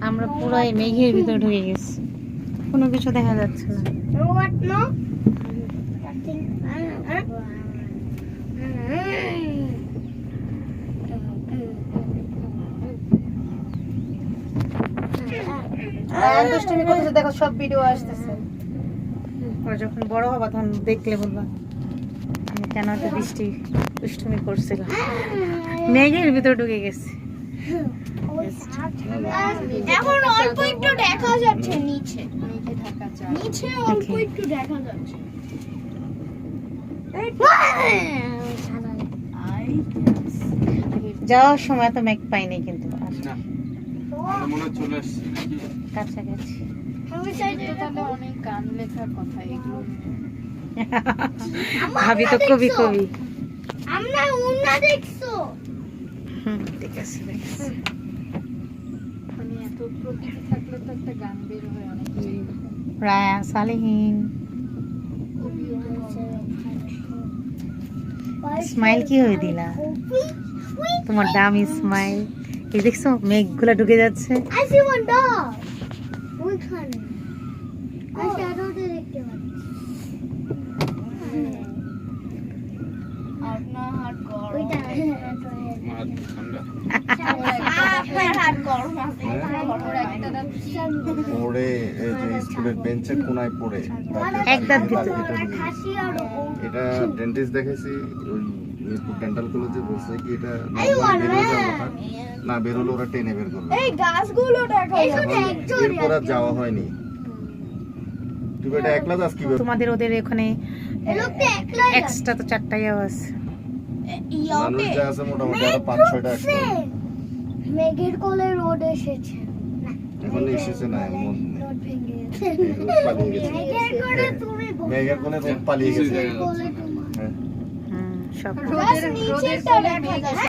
আমরা পুরাই মেঘের ভিতরে ঢুকে গেছি, কোনো কিছু দেখা যাচ্ছে না। দুষ্টুমি করতেছে, দেখো সব ভিডিও আসতেছে। ওরা যখন বড় হবা তখন দেখলে বলবা আমি কেন এত দুষ্টুমি করছিলাম। মেঘের ভিতরে ঢুকে গেছি। এখন অল্প একটু দেখা যাচ্ছে নিচে, নিচে অল্প একটু দেখা যাচ্ছে। যাওয়ার সময় তো মেঘ পাইনি, কিন্তু কাছাকাছি। অনেক গান লেখার কথা এগুলো ভাবি তো কবি কবি। আমরা উন্না দেখছো? ঠিক আছে, দেখছি। মানে এত প্রকৃতি থাকলে তো একটা গান বের হয় অনেক। রায়া সালেহীন স্মাইল কি হয়ে দিলা তোমার দামি স্মাইল। এই দেখছো মেঘগুলা ঢুকে যাচ্ছে। পড়ে এই যে স্কুলের বেঞ্চে কোনায় পড়ে একদম ভিতরে। এটা ডেন্টিস্ট দেখেছি, ওই মিরপুর ডেন্টাল কলেজে বলছে কি এটা নরমালি বের হয়ে যাওয়ার কথা না, বের হলে ওরা টেনে বের করবে। এই গাছগুলো দেখো, এরপর আর যাওয়া হয়নি। তুমি এটা একলা যাস কি? তোমাদের ওদের ওখানে এক্সট্রা তো 4টাই আওয়াজ। মানুষ যা আছে মোটামুটি আরো 5-6টা আছে। মেঘের কোলে রোড এসেছে। এখন এসেছে না, পালিয়ে গেছে। মেঘের কোলে রোড পালিয়ে গেছে। সব রোদের নিচে দেখা যায়।